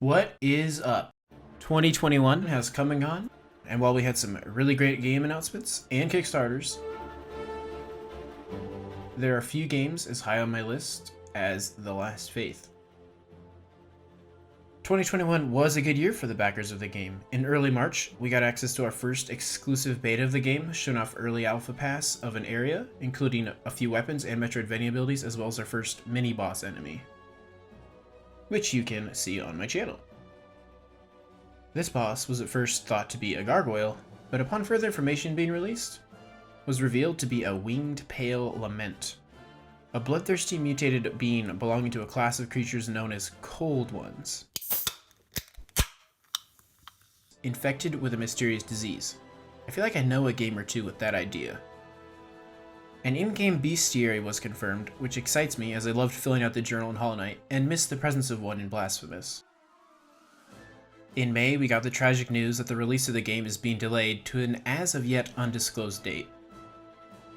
What is up? 2021 has coming on, and while we had some really great game announcements and Kickstarters, there are a few games as high on my list as The Last Faith. 2021 was a good year for the backers of the game. In early March, we got access to our first exclusive beta of the game, showing off early alpha pass of an area, including a few weapons and Metroidvania abilities, as well as our first mini-boss enemy, which you can see on my channel. This boss was at first thought to be a gargoyle, but upon further information being released, was revealed to be a winged pale lament, a bloodthirsty mutated being belonging to a class of creatures known as cold ones, infected with a mysterious disease. I feel like I know a game or two with that idea. An in-game Bestiary was confirmed, which excites me as I loved filling out the journal in Hollow Knight and missed the presence of one in Blasphemous. In May, we got the tragic news that the release of the game is being delayed to an as-of-yet undisclosed date.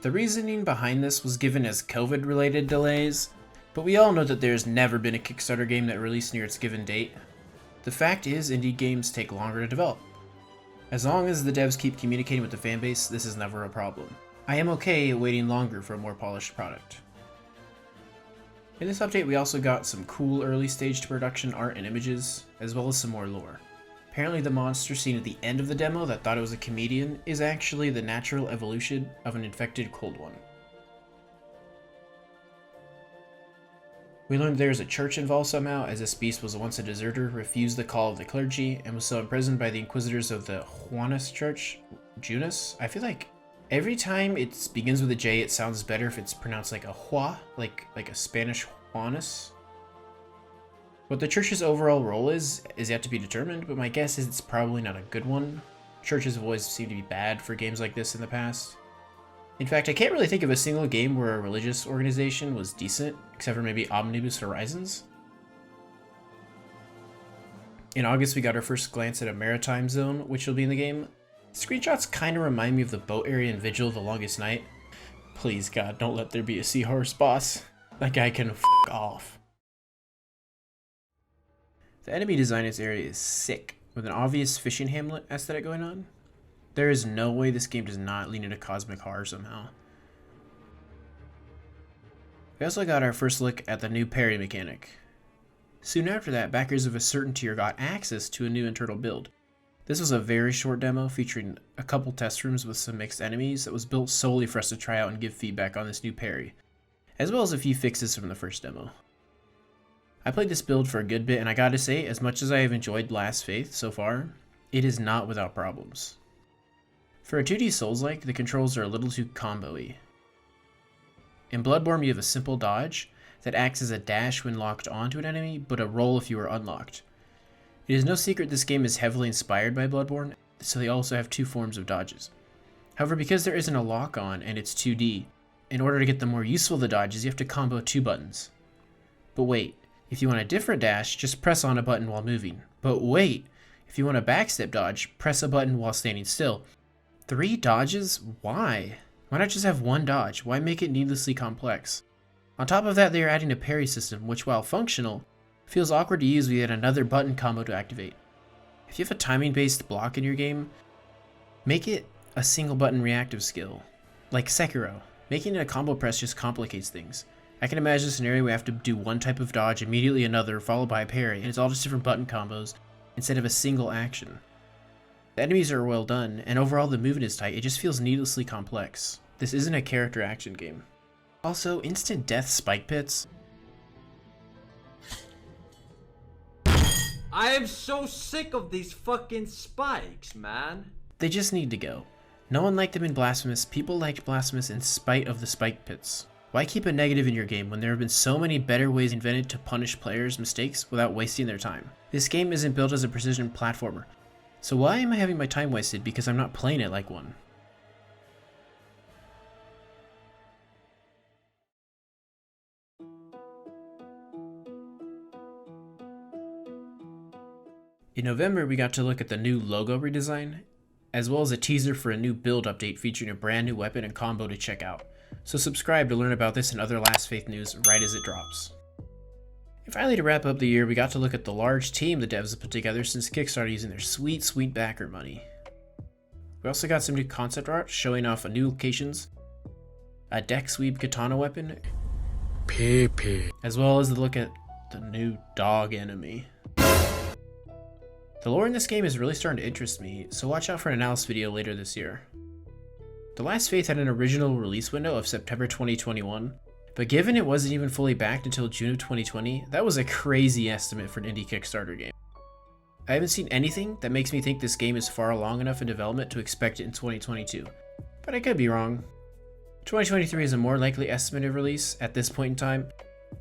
The reasoning behind this was given as COVID-related delays, but we all know that there's never been a Kickstarter game that released near its given date. The fact is, indie games take longer to develop. As long as the devs keep communicating with the fanbase, this is never a problem. I am okay waiting longer for a more polished product. In this update, we also got some cool early stage to production art and images, as well as some more lore. Apparently the monster seen at the end of the demo that thought it was a comedian is actually the natural evolution of an infected cold one. We learned there is a church involved somehow, as this beast was once a deserter, refused the call of the clergy, and was so imprisoned by the inquisitors of the Juanis Church. Junis? I feel like every time it begins with a J, it sounds better if it's pronounced like a Hua, like a Spanish Juanis. What the church's overall role is yet to be determined, but my guess is it's probably not a good one. Churches have always seemed to be bad for games like this in the past. In fact, I can't really think of a single game where a religious organization was decent, except for maybe Omnibus Horizons. In August, we got our first glance at a maritime zone, which will be in the game. Screenshots kind of remind me of the boat area in Vigil the Longest Night. Please God, don't let there be a seahorse boss. That guy can f*** off. The enemy design in this area is sick, with an obvious fishing hamlet aesthetic going on. There is no way this game does not lean into cosmic horror somehow. We also got our first look at the new Parry Mechanic. Soon after that, backers of a certain tier got access to a new internal build. This was a very short demo featuring a couple test rooms with some mixed enemies that was built solely for us to try out and give feedback on this new parry, as well as a few fixes from the first demo. I played this build for a good bit, and I gotta say, as much as I have enjoyed Last Faith so far, it is not without problems. For a 2D Souls-like, the controls are a little too combo-y. In Bloodborne, you have a simple dodge that acts as a dash when locked onto an enemy, but a roll if you are unlocked. It is no secret this game is heavily inspired by Bloodborne, so they also have two forms of dodges. However, because there isn't a lock-on and it's 2D, in order to get the more useful of the dodges, you have to combo two buttons. But wait, if you want a different dash, just press on a button while moving. But wait, if you want a backstep dodge, press a button while standing still. 3 dodges? Why? Why not just have one dodge? Why make it needlessly complex? On top of that, they are adding a parry system, which while functional, feels awkward to use with yet another button combo to activate. If you have a timing-based block in your game, make it a single button reactive skill, like Sekiro. Making it a combo press just complicates things. I can imagine a scenario where you have to do one type of dodge, immediately another, followed by a parry, and it's all just different button combos, instead of a single action. The enemies are well done, and overall the movement is tight, it just feels needlessly complex. This isn't a character action game. Also, instant death spike pits. I am so sick of these fucking spikes, man. They just need to go. No one liked them in Blasphemous, people liked Blasphemous in spite of the spike pits. Why keep a negative in your game when there have been so many better ways invented to punish players' mistakes without wasting their time? This game isn't built as a precision platformer, so why am I having my time wasted because I'm not playing it like one? In November, we got to look at the new logo redesign, as well as a teaser for a new build update featuring a brand new weapon and combo to check out. So subscribe to learn about this and other Last Faith news right as it drops. And finally, to wrap up the year, we got to look at the large team the devs have put together since Kickstarter using their sweet, sweet backer money. We also got some new concept art showing off new locations, a deck sweep katana weapon, as well as a look at the new dog enemy. The lore in this game is really starting to interest me, so watch out for an analysis video later this year. The Last Faith had an original release window of September 2021, but given it wasn't even fully backed until June of 2020, that was a crazy estimate for an indie Kickstarter game. I haven't seen anything that makes me think this game is far along enough in development to expect it in 2022, but I could be wrong. 2023 is a more likely estimated release at this point in time,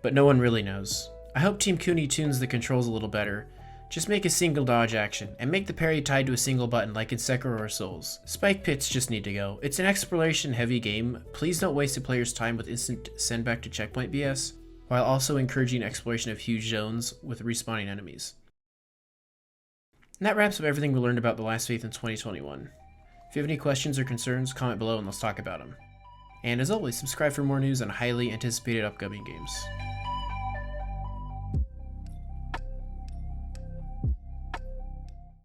but no one really knows. I hope Team Cooney tunes the controls a little better. Just make a single dodge action, and make the parry tied to a single button like in Sekiro or Souls. Spike pits just need to go. It's an exploration heavy game. Please don't waste a player's time with instant send back to checkpoint BS, while also encouraging exploration of huge zones with respawning enemies. And that wraps up everything we learned about The Last Faith in 2021. If you have any questions or concerns, comment below and let's talk about them. And as always, subscribe for more news on highly anticipated upcoming games.